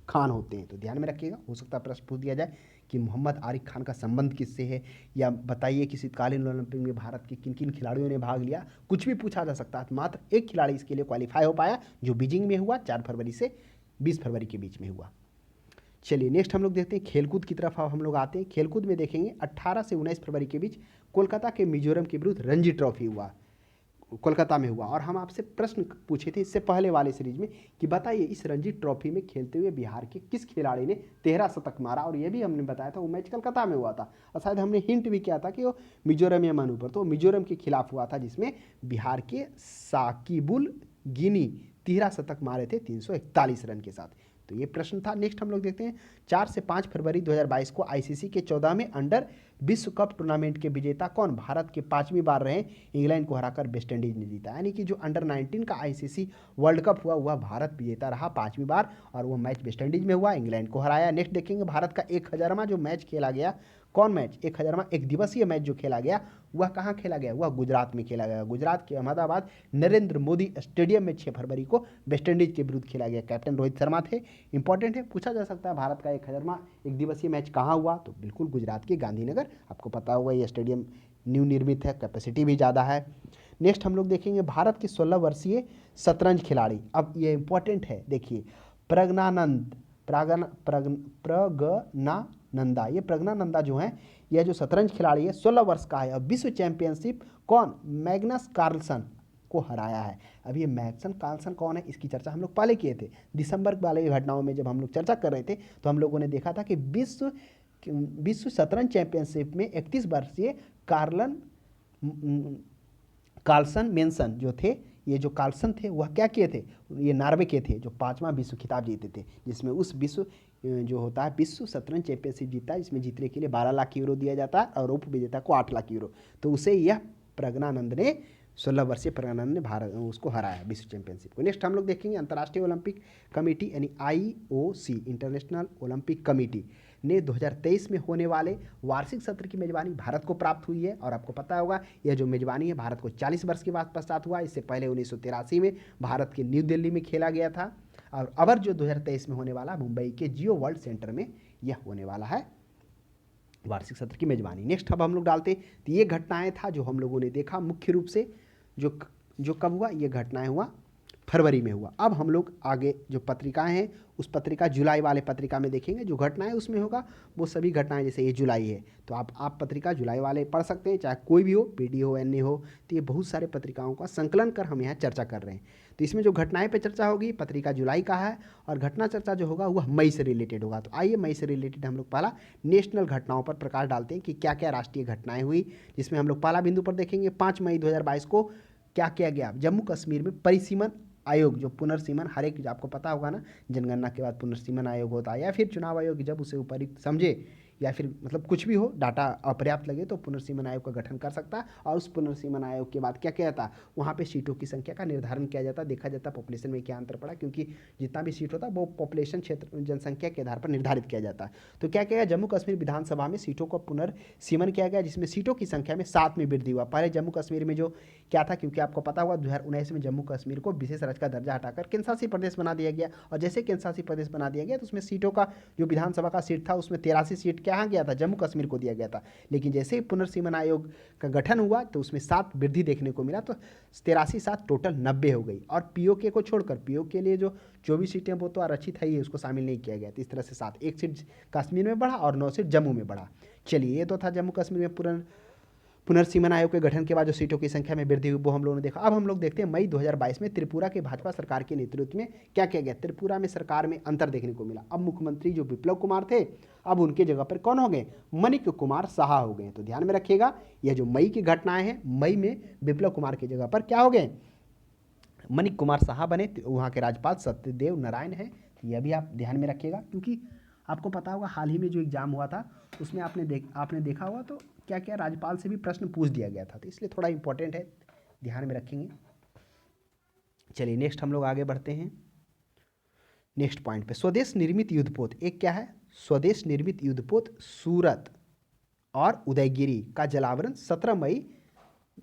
खान होते हैं। तो ध्यान में रखिएगा, हो सकता है प्रश्न पूछ दिया जाए कि मोहम्मद आरिफ खान का संबंध किससे है, या बताइए कि शीतकालीन ओलंपिक में भारत के किन किन खिलाड़ियों ने भाग लिया, कुछ भी पूछा जा सकता है। मात्र एक खिलाड़ी इसके लिए क्वालिफाई हो पाया, जो बीजिंग में हुआ 4 फरवरी से 20 फरवरी के बीच में हुआ। चलिए नेक्स्ट हम लोग देखते हैं खेलकूद की तरफ। हम लोग आते हैं खेलकूद में, देखेंगे 18 से 19 फरवरी के बीच कोलकाता के मिजोरम के विरुद्ध रणजी ट्रॉफी हुआ, कोलकाता में हुआ। और हम आपसे प्रश्न पूछे थे इससे पहले वाले सीरीज में कि बताइए इस रणजी ट्रॉफी में खेलते हुए बिहार के किस खिलाड़ी ने 13 शतक मारा, और ये भी हमने बताया था वो मैच कलकत्ता में हुआ था, और शायद हमने हिंट भी किया था कि वो मिजोरम या मणिपुर, तो मिजोरम के खिलाफ हुआ था, जिसमें बिहार के साकिबुल गिनी 13 शतक मारे थे 341 रन के साथ। तो ये प्रश्न था। नेक्स्ट हम लोग देखते हैं 4 से 5 फरवरी 2022 को आईसीसी के 14वें अंडर विश्व कप टूर्नामेंट के विजेता कौन, भारत के 5वीं बार रहे इंग्लैंड को हराकर वेस्ट इंडीज ने जीता। यानी कि जो अंडर 19 का आईसीसी वर्ल्ड कप हुआ वह भारत विजेता रहा 5वीं बार, और वह मैच वेस्ट इंडीज में हुआ, इंग्लैंड को हराया। नेक्स्ट देखेंगे भारत का 1000वां जो मैच खेला गया, कौन मैच, 1000वां एक दिवसीय मैच जो खेला गया वह कहाँ खेला गया, वह गुजरात में खेला गया। गुजरात के अहमदाबाद नरेंद्र मोदी स्टेडियम में 6 फरवरी को वेस्ट इंडीज के विरुद्ध खेला गया। कैप्टन रोहित शर्मा थे। इंपॉर्टेंट है, पूछा जा सकता है भारत का 1000वां एक दिवसीय मैच कहाँ हुआ, तो बिल्कुल गुजरात के गांधीनगर, आपको पता होगा ये स्टेडियम न्यू निर्मित है, कैपेसिटी भी ज़्यादा है। नेक्स्ट हम लोग देखेंगे भारत के 16 वर्षीय शतरंज खिलाड़ी, अब ये इंपॉर्टेंट है, देखिए प्रज्ञानंद प्रगनानंदा, ये प्रज्ञानंदा जो है, यह जो शतरंज खिलाड़ी है 16 वर्ष का है और विश्व चैंपियनशिप कौन, मैग्नस कार्लसन को हराया है। अब ये मैग्नस कार्लसन कौन है, इसकी चर्चा हम लोग पहले किए थे दिसंबर वाले घटनाओं में, जब हम लोग चर्चा कर रहे थे तो हम लोगों ने देखा था कि विश्व शतरंज चैंपियनशिप में 31 वर्षीय कार्लसन मेंसन जो थे, ये जो कार्लसन थे वह क्या किए थे, ये नॉर्वे के थे जो 5वां विश्व खिताब जीते थे, जिसमें उस विश्व जो होता है विश्व शतरंज चैंपियनशिप जीता है, जिसमें जीतने के लिए 12 लाख यूरो दिया जाता है और उप विजेता को 8 लाख यूरो। तो उसे यह प्रज्ञानंद ने 16 वर्षीय प्रज्ञानंद ने भारत उसको हराया विश्व चैंपियनशिप को। नेक्स्ट हम लोग देखेंगे अंतर्राष्ट्रीय ओलंपिक कमेटी यानी IOC इंटरनेशनल ओलंपिक कमेटी ने 2023 में होने वाले वार्षिक सत्र की मेजबानी भारत को प्राप्त हुई है। और आपको पता होगा यह जो मेजबानी है भारत को 40 वर्ष के बाद पश्चात हुआ, इससे पहले 1983 में भारत के न्यू दिल्ली में खेला गया था और अब जो 2023 में होने वाला मुंबई के जियो वर्ल्ड सेंटर में यह होने वाला है वार्षिक सत्र की मेजबानी। नेक्स्ट अब हम लोग डालते तो ये घटनाएं था जो हम लोगों ने देखा मुख्य रूप से जो कब हुआ, ये घटनाएं हुआ फरवरी में हुआ। अब हम लोग आगे जो पत्रिकाएं हैं उस पत्रिका जुलाई वाले पत्रिका में देखेंगे, जो घटनाएं उसमें होगा वो सभी घटनाएं, जैसे ये जुलाई है तो आप पत्रिका जुलाई वाले पढ़ सकते हैं, चाहे कोई भी हो, PD हो NA हो, तो ये बहुत सारे पत्रिकाओं का संकलन कर हम यहाँ चर्चा कर रहे हैं। तो इसमें जो घटनाएं पे चर्चा होगी पत्रिका जुलाई का है और घटना चर्चा जो होगा वह मई से रिलेटेड होगा। तो आइए मई से रिलेटेड हम लोग पहला नेशनल घटनाओं पर प्रकाश डालते हैं कि क्या क्या राष्ट्रीय घटनाएं हुई, जिसमें हम लोग पहला बिंदु पर देखेंगे 5 मई 2022 को क्या किया गया, जम्मू कश्मीर में परिसीमन आयोग जो पुनर्सीमन, हर एक आपको पता होगा ना, जनगणना के बाद पुनर्सीमन आयोग होता है या फिर चुनाव आयोग जब उसे उपयुक्त समझे या फिर मतलब कुछ भी हो, डाटा अपर्याप्त लगे तो पुनर्सीमन आयोग का गठन कर सकता है। और उस पुनर्सीमन आयोग के बाद क्या किया जाता, वहाँ पे सीटों की संख्या का निर्धारण किया जाता, देखा जाता पॉपुलेशन में क्या अंतर पड़ा, क्योंकि जितना भी सीट होता है वो पॉपुलेशन क्षेत्र जनसंख्या के आधार पर निर्धारित किया जाता है। तो क्या किया गया, जम्मू कश्मीर विधानसभा में सीटों का पुनर्सीमन किया गया, जिसमें सीटों की संख्या में 7 में वृद्धि हुआ। पहले जम्मू कश्मीर में जो क्या था, क्योंकि आपको पता होगा 2019 में जम्मू कश्मीर को विशेष राज्य का दर्जा हटाकर केंद्रशासित प्रदेश बना दिया गया और जैसे केंद्रशासित प्रदेश बना दिया गया तो उसमें सीटों का जो विधानसभा का सीट था उसमें 83 सीट क्या गया था, जम्मू कश्मीर को दिया गया था। लेकिन जैसे ही पुनर्सीमन आयोग का गठन हुआ तो उसमें 7 वृद्धि देखने को मिला, तो 83 7 टोटल 90 हो गई। और POK को छोड़कर POK के लिए जो 24 सीटें वो तो आरक्षित है ही, उसको शामिल नहीं किया गया। तो इस तरह से 7, 1 सीट कश्मीर में बढ़ा और 9 सीट जम्मू में बढ़ा। चलिए ये तो था जम्मू कश्मीर में पुनर्सीमन आयोग के गठन के बाद जो सीटों की संख्या में वृद्धि हुई वो हम लोगों ने देखा। अब हम लोग देखते हैं मई 2022 में त्रिपुरा के भाजपा सरकार के नेतृत्व में क्या किया गया, त्रिपुरा में सरकार में अंतर देखने को मिला। अब मुख्यमंत्री जो विप्लव कुमार थे अब उनके जगह पर कौन हो गए, मणिक कुमार साहा हो गए। तो ध्यान में रखिएगा यह जो मई की घटनाएं हैं, मई में विप्लव कुमार की जगह पर क्या हो गए, मणिक कुमार साहा बने। वहाँ के राज्यपाल सत्यदेव नारायण है, यह भी आप ध्यान में रखिएगा, क्योंकि आपको पता होगा हाल ही में जो एग्जाम हुआ था उसमें आपने देखा होगा तो क्या क्या राज्यपाल से भी प्रश्न पूछ दिया गया था, तो इसलिए थोड़ा इंपॉर्टेंट है, ध्यान में रखेंगे। चलिए नेक्स्ट हम लोग आगे बढ़ते हैं नेक्स्ट पॉइंट पे, स्वदेश निर्मित युद्धपोत। एक क्या है, स्वदेश निर्मित युद्धपोत सूरत और उदयगिरी का जलावरण 17 मई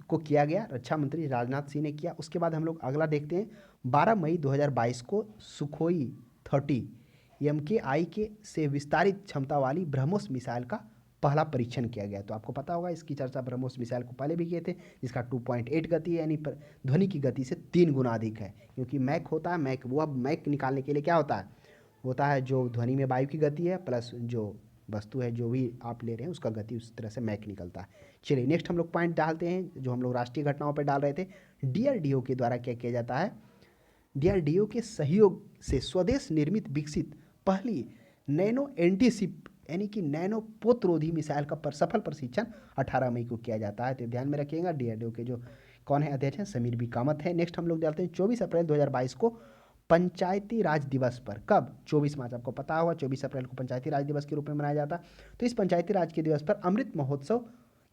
को किया गया, रक्षा मंत्री राजनाथ सिंह ने किया। उसके बाद हम लोग अगला देखते हैं 12 मई 2022 को सुखोई 30 MKI के से विस्तारित क्षमता वाली ब्रह्मोस मिसाइल का पहला परीक्षण किया गया। तो आपको पता होगा इसकी चर्चा ब्रह्मोस मिसाइल को पहले भी किए थे, जिसका 2.8 गति है, यानी ध्वनि की गति से 3 गुना अधिक है, क्योंकि मैक होता है, मैक वो अब मैक निकालने के लिए क्या होता है जो ध्वनि में वायु की गति है प्लस जो वस्तु है जो भी आप ले रहे हैं उसका गति उस तरह से मैक निकलता है। चलिए नेक्स्ट हम लोग पॉइंट डालते हैं जो हम लोग राष्ट्रीय घटनाओं पर डाल रहे थे, DRDO के द्वारा क्या किया जाता है, DRDO के सहयोग से स्वदेश निर्मित विकसित पहली नैनो एंटीशिप यानी कि नैनो पोतरोधी मिसाइल का सफल प्रशिक्षण 18 मई को किया जाता है। तो ध्यान में रखिएगा DRDO के जो कौन है अध्यक्ष हैं, समीर बी कामत है। नेक्स्ट हम लोग डालते हैं 24 अप्रैल 2022 को पंचायती राज दिवस पर, कब, 24 मार्च, आपको पता होगा 24 अप्रैल को पंचायती राज दिवस के रूप में मनाया जाता है। तो इस पंचायती राज के दिवस पर अमृत महोत्सव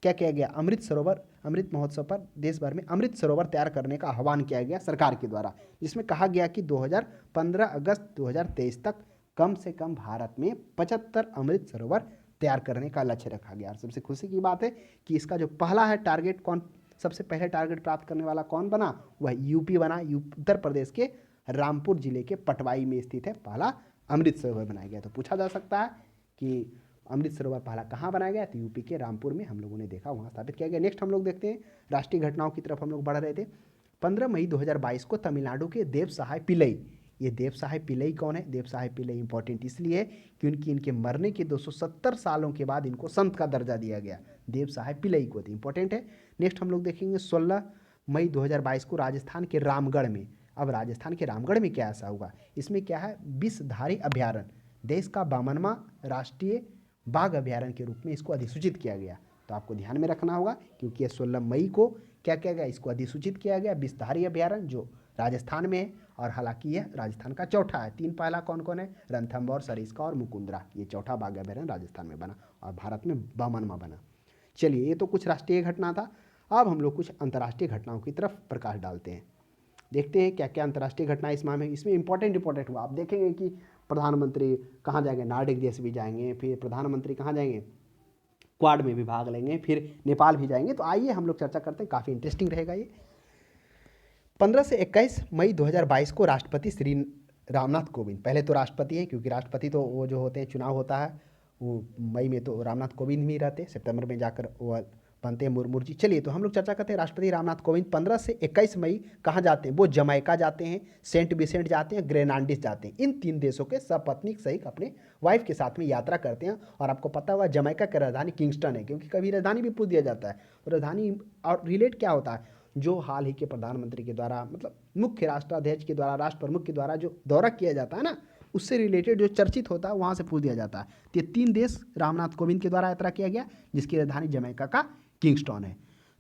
क्या किया गया, अमृत महोत्सव पर देश भर में अमृत सरोवर तैयार करने का आह्वान किया गया सरकार के द्वारा, जिसमें कहा गया कि 15 अगस्त 2023 तक कम से कम भारत में 75 अमृत सरोवर तैयार करने का लक्ष्य रखा गया। और सबसे खुशी की बात है कि इसका जो पहला है टारगेट, कौन सबसे पहले टारगेट प्राप्त करने वाला कौन बना, वह यूपी बना। उत्तर प्रदेश के रामपुर जिले के पटवाई में स्थित है पहला अमृत सरोवर बनाया गया। तो पूछा जा सकता है कि अमृत सरोवर पहला कहाँ बनाया गया? तो यूपी के रामपुर में हम लोगों ने देखा, वहाँ स्थापित किया गया। नेक्स्ट हम लोग देखते हैं राष्ट्रीय घटनाओं की तरफ हम लोग बढ़ रहे थे। 15 मई 2022 को तमिलनाडु के देव सहाय पिल्लई, ये देव सहाय पिल्लई कौन है? देव सहाय पिल्लई इंपॉर्टेंट इसलिए है क्योंकि इनके मरने के 270 सालों के बाद इनको संत का दर्जा दिया गया, देव सहाय पिल्लई को, इंपॉर्टेंट है। नेक्स्ट हम लोग देखेंगे 16 मई 2022 को राजस्थान के रामगढ़ में, अब राजस्थान के रामगढ़ में क्या ऐसा हुआ? इसमें क्या है? विषधारी अभ्यारण्य, देश का 52वां राष्ट्रीय बाघ अभ्यारण्य के रूप में इसको अधिसूचित किया गया। तो आपको ध्यान में रखना होगा क्योंकि ये 16 मई को क्या किया गया? इसको अधिसूचित किया गया, विषधारी अभ्यारण्य जो राजस्थान में है, और हालांकि यह राजस्थान का चौथा है। 3 पहला कौन कौन है? रणथंभौर, सरिस्का और मुकुंदरा, ये चौथा बाघ अभ्यारण्य राजस्थान में बना और भारत में 52वां बना। चलिए, ये तो कुछ राष्ट्रीय घटना था। अब हम लोग कुछ अंतर्राष्ट्रीय घटनाओं की तरफ प्रकाश डालते हैं, देखते हैं क्या क्या अंतर्राष्ट्रीय घटना इस माह में इसमें इंपॉर्टेंट हुआ। आप देखेंगे कि प्रधानमंत्री कहाँ जाएंगे? नार्डिक देश भी जाएंगे, फिर प्रधानमंत्री कहाँ जाएंगे? क्वाड में भी भाग लेंगे, फिर नेपाल भी जाएंगे। तो आइए हम लोग चर्चा करते हैं, काफ़ी इंटरेस्टिंग रहेगा ये। 15 से 21 मई 2022 को राष्ट्रपति श्री रामनाथ कोविंद, पहले तो राष्ट्रपति हैं क्योंकि राष्ट्रपति तो वो जो होते हैं चुनाव होता है वो मई में, तो रामनाथ कोविंद भी रहते हैं, सितंबर में जाकर वो बनते हैं मुर्मू जी। चलिए, तो हम लोग चर्चा करते हैं राष्ट्रपति रामनाथ कोविंद 15 से 21 मई कहाँ जाते हैं? वो जमैका जाते हैं, सेंट विसेंट जाते हैं, ग्रेनाडिस जाते हैं। इन 3 देशों के सपत्नीक सहित अपने वाइफ के साथ में यात्रा करते हैं। और आपको पता हुआ जमैका की राजधानी किंगस्टन है, क्योंकि कभी राजधानी भी पूछ दिया जाता है। राजधानी और रिलेट क्या होता है? जो हाल ही के प्रधानमंत्री के द्वारा, मतलब मुख्य राष्ट्राध्यक्ष के द्वारा, राष्ट्र प्रमुख के द्वारा जो दौरा किया जाता है ना, उससे रिलेटेड जो चर्चित होता है वहाँ से पूछ दिया जाता है। तो ये 3 देश रामनाथ कोविंद के द्वारा यात्रा किया गया, जिसकी राजधानी जमैका का किंगस्टन है।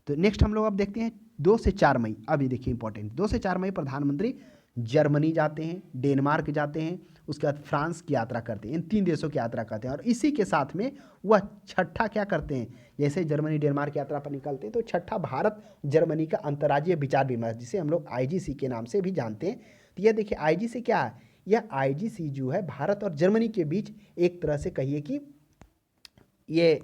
तो नेक्स्ट हम लोग अब देखते हैं 2 से 4 मई। अभी देखिए इंपॉर्टेंट, 2 से 4 मई प्रधानमंत्री जर्मनी जाते हैं, डेनमार्क जाते हैं, उसके बाद फ्रांस की यात्रा करते हैं। इन 3 देशों की यात्रा करते हैं और इसी के साथ में वह छठा क्या करते हैं? जैसे जर्मनी डेनमार्क यात्रा पर निकलते हैं तो छठा भारत जर्मनी का अंतर्राज्यीय विचार विमर्श, जिसे हम लोग आईजीसी के नाम से भी जानते हैं। तो यह देखिए आईजीसी क्या है? यह आईजीसी जो है भारत और जर्मनी के बीच एक तरह से कहिए कि ये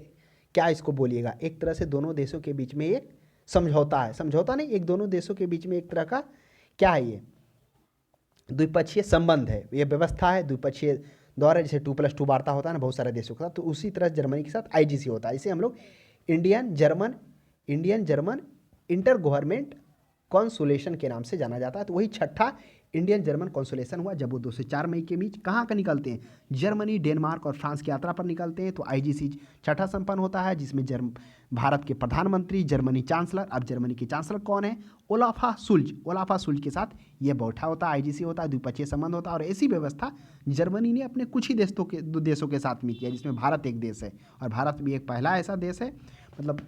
क्या इसको बोलिएगा, एक तरह से दोनों देशों के बीच में एक समझौता है, समझौता नहीं, एक दोनों देशों के बीच में एक तरह का क्या है, ये द्विपक्षीय संबंध है, ये व्यवस्था है द्विपक्षीय दौर है। जैसे 2+2 वार्ता होता है ना बहुत सारे देशों के साथ, तो उसी तरह जर्मनी के साथ आईजीसी होता है। इसे हम लोग इंडियन जर्मन इंटर गवर्नमेंट कॉन्सुलेशन के नाम से जाना जाता है। तो वही छठा इंडियन जर्मन कॉन्सुलेशन हुआ जब वो 2 से 4 मई के बीच कहाँ का निकलते हैं? जर्मनी, डेनमार्क और फ्रांस की यात्रा पर निकलते हैं। तो आईजीसी छठा संपन्न होता है, जिसमें भारत के प्रधानमंत्री, जर्मनी चांसलर, अब जर्मनी के चांसलर कौन है? ओलाफा सुल्ज के साथ ये बैठा होता है, आईजीसी होता है, द्विपक्षीय संबंध होता है। और ऐसी व्यवस्था जर्मनी ने अपने कुछ ही देशों के साथ में किया, जिसमें भारत एक देश है, और भारत भी एक पहला ऐसा देश है, मतलब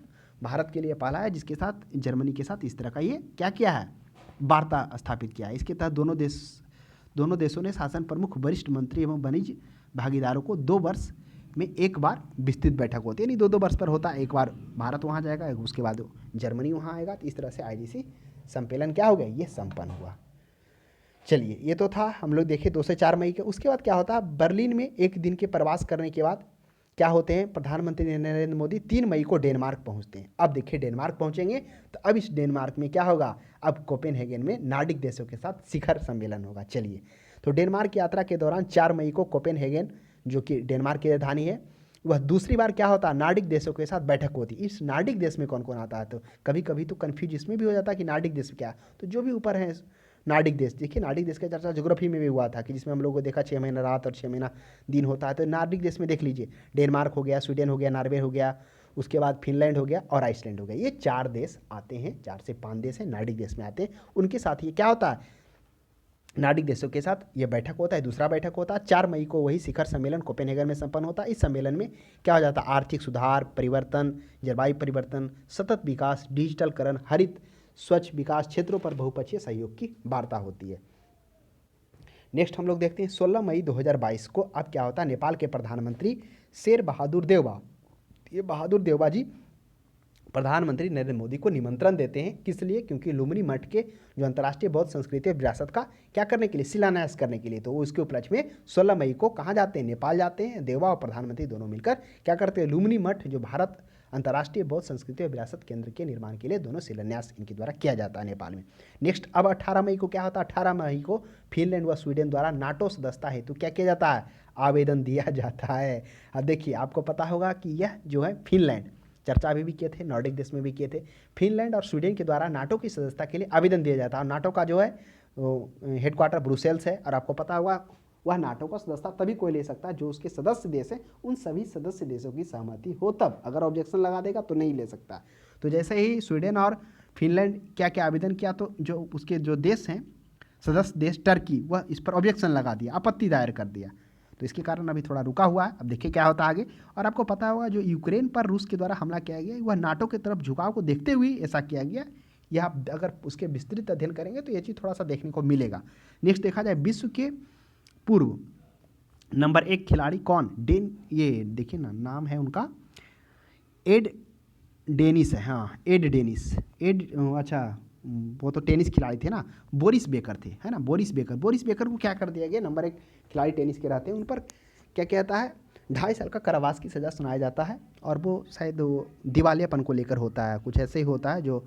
भारत के लिए पहला है जिसके साथ जर्मनी के साथ इस तरह का ये क्या किया है, वार्ता स्थापित किया है। इसके तहत दोनों देशों ने शासन प्रमुख, वरिष्ठ मंत्री एवं वाणिज्य भागीदारों को 2 वर्ष में एक बार विस्तृत बैठक होती है, यानी 2-2 वर्ष पर होता है। एक बार भारत वहाँ जाएगा, उसके बाद जर्मनी वहाँ आएगा। तो इस तरह से आईजीसी सम्मेलन क्या हो गया, ये संपन्न हुआ। चलिए, ये तो था हम लोग देखे 2 से 4 मई के। उसके बाद क्या होता है? बर्लिन में एक दिन के प्रवास करने के बाद क्या होते हैं? प्रधानमंत्री नरेंद्र मोदी 3 मई को डेनमार्क पहुंचते हैं। अब देखिए डेनमार्क पहुंचेंगे तो अब इस डेनमार्क में क्या होगा? अब कोपेनहेगन में नार्डिक देशों के साथ शिखर सम्मेलन होगा। चलिए, तो डेनमार्क की यात्रा के दौरान 4 मई को कोपेनहेगन, जो कि डेनमार्क की राजधानी है, वह दूसरी बार क्या होता है? नार्डिक देशों के साथ बैठक होती है। इस नार्डिक देश में कौन कौन आता है? तो कभी कभी तो कन्फ्यूज इसमें भी हो जाता है कि नार्डिक देश क्या, तो जो भी ऊपर है नार्डिक देश। देखिए नार्डिक देश का चर्चा ज्योग्राफी में भी हुआ था कि जिसमें हम लोगों को देखा 6 महीना रात और 6 महीना दिन होता है। तो नार्डिक देश में देख लीजिए, डेनमार्क हो गया, स्वीडन हो गया, नॉर्वे हो गया, उसके बाद फिनलैंड हो गया और आइसलैंड हो गया। ये 4 देश आते हैं, 4 से 5 देश हैं नार्डिक देश में आते हैं। उनके साथ ये क्या होता है? नार्डिक देशों के साथ ये बैठक होता है, दूसरा बैठक होता है। 4 मई को वही शिखर सम्मेलन कोपेनहेगन में संपन्न होता है। इस सम्मेलन में क्या हो जाता है? आर्थिक सुधार, परिवर्तन, जलवायु परिवर्तन, सतत विकास, डिजिटलकरण, हरित स्वच्छ विकास क्षेत्रों पर बहुपक्षीय सहयोग की वार्ता होती है। नेक्स्ट हम लोग देखते हैं 16 मई 2022 को अब क्या होता है? नेपाल के प्रधानमंत्री शेर बहादुर देउबा, ये बहादुर देउबा जी प्रधानमंत्री नरेंद्र मोदी को निमंत्रण देते हैं। किस लिए? क्योंकि लुम्बिनी मठ के जो अंतर्राष्ट्रीय बौद्ध संस्कृति विरासत का क्या करने के लिए? शिलान्यास करने के लिए। तो वो इसके उपलक्ष्य में 16 मई को कहाँ जाते हैं? नेपाल जाते हैं। देउबा और प्रधानमंत्री दोनों मिलकर क्या करते हैं? लुम्बिनी मठ, जो भारत अंतर्राष्ट्रीय बौद्ध संस्कृति और विरासत केंद्र के निर्माण के लिए दोनों शिलान्यास इनके द्वारा किया जाता है नेपाल में। नेक्स्ट अब 18 मई को क्या होता है? 18 मई को फिनलैंड व स्वीडन द्वारा नाटो सदस्यता हेतु क्या किया जाता है? आवेदन दिया जाता है। अब देखिए, आपको पता होगा कि यह जो है फिनलैंड, चर्चा अभी भी किए थे, नॉर्डिक देश में भी किए थे, फिनलैंड और स्वीडन के द्वारा नाटो की सदस्यता के लिए आवेदन दिया जाता है। और नाटो का जो है हेडक्वार्टर ब्रुसेल्स है। और आपको पता होगा वह नाटो का सदस्यता तभी कोई ले सकता है जो उसके सदस्य देश हैं, उन सभी सदस्य देशों की सहमति हो, तब। अगर ऑब्जेक्शन लगा देगा तो नहीं ले सकता। तो जैसे ही स्वीडन और फिनलैंड क्या क्या आवेदन किया, तो जो उसके जो देश हैं सदस्य देश टर्की, वह इस पर ऑब्जेक्शन लगा दिया, आपत्ति दायर कर दिया। तो इसके कारण अभी थोड़ा रुका हुआ है। अब देखिए क्या होता है आगे। और आपको पता होगा जो यूक्रेन पर रूस के द्वारा हमला किया गया, वह नाटो की तरफ झुकाव को देखते हुए ऐसा किया गया। यह आप अगर उसके विस्तृत अध्ययन करेंगे तो ये चीज़ थोड़ा सा देखने को मिलेगा। नेक्स्ट देखा जाए, विश्व के पूर्व नंबर 1 खिलाड़ी कौन? ये देखिए ना, नाम है उनका एड डेनिस है। हाँ, एड डेनिस, अच्छा, वो तो टेनिस खिलाड़ी थे ना, बोरिस बेकर थे, है ना, बोरिस बेकर को क्या कर दिया गया? नंबर 1 खिलाड़ी टेनिस के रहते हैं, उन पर क्या कहता है, 2.5 साल का कारावास की सज़ा सुनाया जाता है। और वो शायद वो दिवालियापन को लेकर होता है, कुछ ऐसे ही होता है जो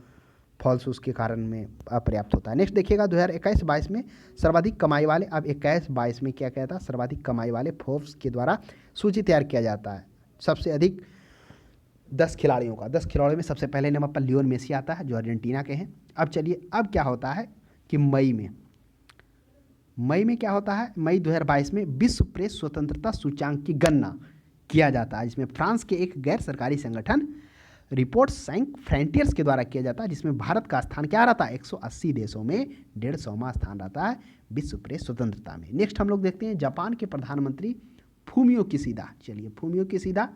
फॉल्स उसके कारण में अपर्याप्त होता है। नेक्स्ट देखिएगा, 2021-22 में सर्वाधिक कमाई वाले, अब 21-22 में क्या कहता है, सर्वाधिक कमाई वाले फोर्ब्स के द्वारा सूची तैयार किया जाता है। सबसे अधिक 10 खिलाड़ियों का, 10 खिलाड़ियों में सबसे पहले नंबर पर लियोन मेसी आता है जो अर्जेंटीना के हैं। अब चलिए, अब क्या होता है कि मई में क्या होता है, मई 2022 में विश्व प्रेस स्वतंत्रता सूचांक की गणना किया जाता है, जिसमें फ्रांस के एक गैर सरकारी संगठन रिपोर्ट सैंक फ्रंटियर्स के द्वारा किया जाता है, जिसमें भारत का स्थान क्या रहता है, 180 देशों में 150वां स्थान रहता है विश्व प्रेस स्वतंत्रता में। नेक्स्ट हम लोग देखते हैं, जापान के प्रधानमंत्री फूमियो किशिदा। चलिए, फूमियो किशिदा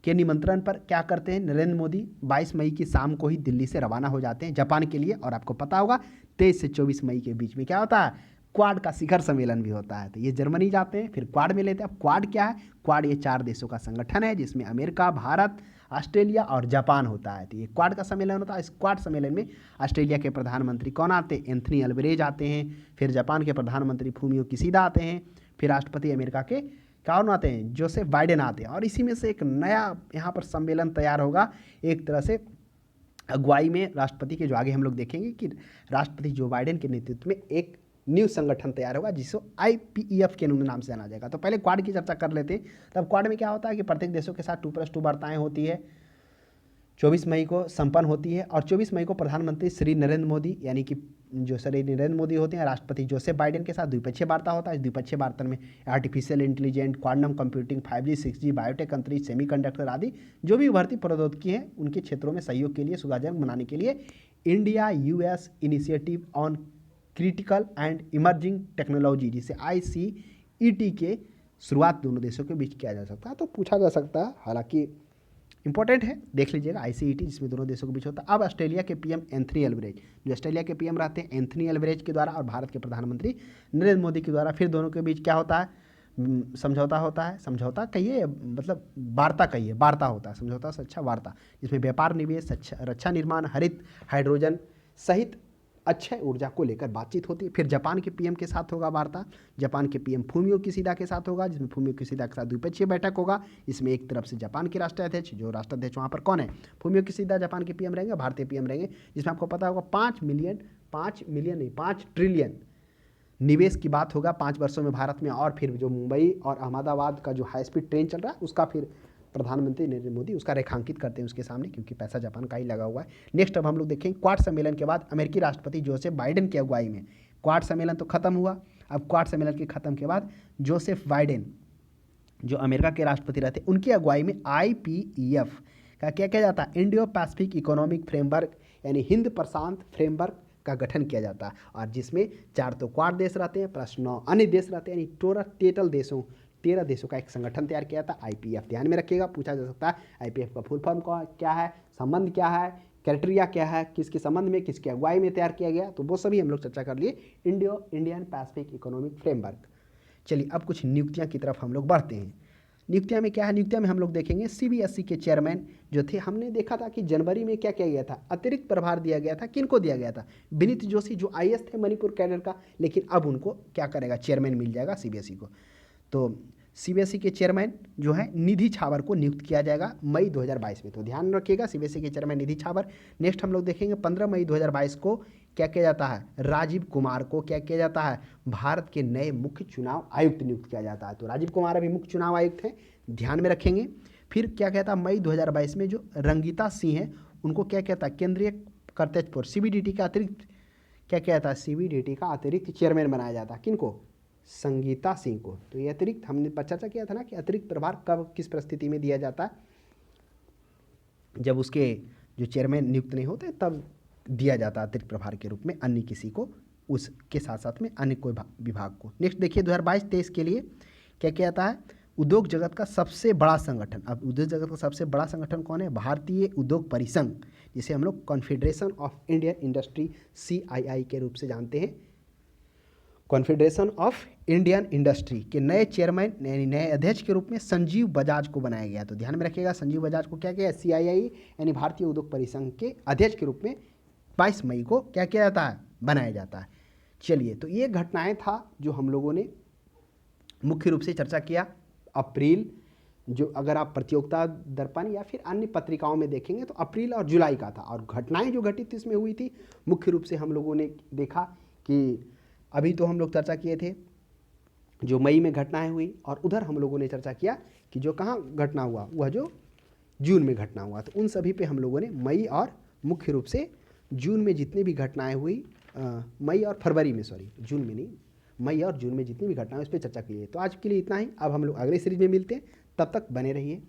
के निमंत्रण पर क्या करते हैं, नरेंद्र मोदी 22 मई की शाम को ही दिल्ली से रवाना हो जाते हैं जापान के लिए। और आपको पता होगा 23 से 24 मई के बीच में क्या होता है, क्वाड का शिखर सम्मेलन भी होता है। तो ये जर्मनी जाते हैं, फिर क्वाड में लेते हैं। अब क्वाड क्या है? क्वाड ये 4 देशों का संगठन है, जिसमें अमेरिका, भारत, ऑस्ट्रेलिया और जापान होता है। तो ये क्वाड का सम्मेलन होता है। इस क्वाड सम्मेलन में ऑस्ट्रेलिया के प्रधानमंत्री कौन आते हैं? एंथनी अल्बरेज आते हैं। फिर जापान के प्रधानमंत्री फूमियो किशिदा आते हैं। फिर राष्ट्रपति अमेरिका के कौन आते हैं? जोसेफ बाइडेन आते हैं। और इसी में से एक नया यहाँ पर सम्मेलन तैयार होगा, एक तरह से अगुवाई में राष्ट्रपति के, जो आगे हम लोग देखेंगे कि राष्ट्रपति जो बाइडेन के नेतृत्व में एक न्यू संगठन तैयार होगा जिसको IPEF के नाम से जाना जाएगा। तो पहले क्वाड की चर्चा कर लेते हैं। तब क्वाड में क्या होता है कि प्रत्येक देशों के साथ 2+2 वार्ताएं होती है, 24 मई को संपन्न होती है। और 24 मई को प्रधानमंत्री श्री नरेंद्र मोदी, यानी कि जो श्री नरेंद्र मोदी होते हैं, राष्ट्रपति जोसेफ बाइडेन के साथ द्विपक्षीय वार्ता होता है। इस द्विपक्षीय वार्ता में artificial intelligence, quantum computing, 5G, 6G, biotech अंतरिक्ष, सेमीकंडक्टर आदि जो भी उभरती प्रौद्योगिकी हैं उनके क्षेत्रों में सहयोग के लिए, सुविधाजनक बनाने के लिए India US initiative on critical and emerging technology, जिसे ICET के शुरुआत दोनों देशों के बीच किया जा सकता है। तो पूछा जा सकता है, हालांकि इंपॉर्टेंट है, देख लीजिएगा, ICET जिसमें दोनों देशों के बीच होता है। अब ऑस्ट्रेलिया के PM एंथनी अल्बरेज, जो ऑस्ट्रेलिया के PM रहते हैं, एंथनी अल्बरेज के द्वारा, और भारत के प्रधानमंत्री नरेंद्र मोदी के द्वारा फिर दोनों के बीच क्या होता है, समझौता होता है। समझौता कहिए, मतलब वार्ता कहिए, वार्ता होता है, समझौता से अच्छा वार्ता, जिसमें व्यापार, निवेश, रक्षा निर्माण, हरित हाइड्रोजन सहित अक्षय ऊर्जा को लेकर बातचीत होती है। फिर जापान के PM के साथ होगा वार्ता, जापान के PM फूमियो किशिदा के साथ होगा, जिसमें फूमियो किशिदा के साथ द्विपक्षीय बैठक होगा। इसमें एक तरफ से जापान के राष्ट्राध्यक्ष, जो राष्ट्राध्यक्ष वहाँ पर कौन है, फूमियो किशिदा जापान के PM रहेंगे, भारतीय PM रहेंगे, जिसमें आपको पता होगा 5 ट्रिलियन निवेश की बात होगा 5 वर्षों में भारत में। और फिर जो मुंबई और अहमदाबाद का जो हाई स्पीड ट्रेन चल रहा है, उसका फिर प्रधानमंत्री नरेंद्र मोदी उसका रेखांकित करते हैं उसके सामने, क्योंकि पैसा जापान का ही लगा हुआ है। नेक्स्ट अब हम लोग देखेंगे, क्वाड सम्मेलन के बाद अमेरिकी राष्ट्रपति जोसेफ बाइडेन की अगुवाई में, क्वाड सम्मेलन तो खत्म हुआ। अब क्वाड सम्मेलन के खत्म के बाद जोसेफ बाइडेन, जो अमेरिका के राष्ट्रपति रहते हैं, उनकी अगुवाई में IPEF का क्या किया जाता है, इंडियो पैसिफिक इकोनॉमिक फ्रेमवर्क, यानी हिंद प्रशांत फ्रेमवर्क का गठन किया जाता है। और जिसमें 4 तो क्वाड देश रहते हैं प्लस 9 अन्य देश रहते हैं, यानी टोटल 13 देशों का एक संगठन तैयार किया था IPEF। ध्यान में रखिएगा, पूछा जा सकता है IPEF का फुल फॉर्म क्या है, संबंध क्या है, क्राइटेरिया क्या है, किसके संबंध में, किसकी अगुवाई में तैयार किया गया, तो वो सभी हम लोग चर्चा कर लिए। Indian Pacific economic framework. चलिए अब कुछ नियुक्तियां की तरफ हम लोग बढ़ते हैं। नियुक्तियां में क्या है, नियुक्तियां में हम लोग देखेंगे CBSE के चेयरमैन जो थे, हमने देखा था कि जनवरी में क्या किया गया था, अतिरिक्त प्रभार दिया गया था, किनको दिया गया था, विनीत जोशी जो IS थे मणिपुर कैडर का, लेकिन अब उनको क्या करेगा, चेयरमैन मिल जाएगा CBSE को। तो CBSE के चेयरमैन जो है निधि छावर को नियुक्त किया जाएगा मई 2022 में। तो ध्यान रखिएगा, CBSE के चेयरमैन निधि छावर। नेक्स्ट हम लोग देखेंगे 15 मई 2022 को क्या किया जाता है, राजीव कुमार को क्या किया जाता है, भारत के नए मुख्य चुनाव आयुक्त नियुक्त किया जाता है। तो राजीव कुमार अभी मुख्य चुनाव आयुक्त हैं, ध्यान में रखेंगे। फिर क्या कहता है, मई 2022 में जो रंगीता सिंह है उनको क्या कहता है, केंद्रीय कर्तव्य सीबीडीटी का अतिरिक्त क्या कहता है, सीबीडीटी का अतिरिक्त चेयरमैन बनाया जाता है। किनको, संगीता सिंह को। तो ये अतिरिक्त हमने चर्चा किया था ना कि अतिरिक्त प्रभार कब किस परिस्थिति में दिया जाता है, जब उसके जो चेयरमैन नियुक्त नहीं होते तब दिया जाता है अतिरिक्त प्रभार के रूप में अन्य किसी को, उसके साथ साथ में अन्य कोई विभाग को। नेक्स्ट देखिए 2022-23 के लिए क्या कहता है, उद्योग जगत का सबसे बड़ा संगठन। अब उद्योग जगत का सबसे बड़ा संगठन कौन है, भारतीय उद्योग परिसंघ, जिसे हम लोग confederation of Indian industry CII के रूप से जानते हैं। कॉन्फेडरेशन ऑफ इंडियन इंडस्ट्री के नए चेयरमैन यानी नए अध्यक्ष के रूप में संजीव बजाज को बनाया गया। तो ध्यान में रखिएगा, संजीव बजाज को क्या किया, CII यानी भारतीय उद्योग परिसंघ के अध्यक्ष के रूप में 22 मई को क्या किया जाता है, बनाया जाता है। चलिए, तो ये घटनाएं था जो हम लोगों ने मुख्य रूप से चर्चा किया। अप्रैल, जो अगर आप प्रतियोगिता दर्पण या फिर अन्य पत्रिकाओं में देखेंगे तो अप्रैल और जुलाई का था, और घटनाएं जो घटित इसमें हुई थी मुख्य रूप से हम लोगों ने देखा कि अभी तो हम लोग चर्चा किए थे जो मई में घटनाएं हुई, और उधर हम लोगों ने चर्चा किया कि जो कहाँ घटना हुआ वह जो जून में घटना हुआ। तो उन सभी पे हम लोगों ने मई और मुख्य रूप से जून में जितनी भी घटनाएं हुई, मई और फरवरी में, सॉरी जून में नहीं, मई और जून में जितनी भी घटनाएं उस पर चर्चा की है। तो आज के लिए इतना ही। अब हम लोग अगले सीरीज में मिलते हैं, तब तक बने रहिए।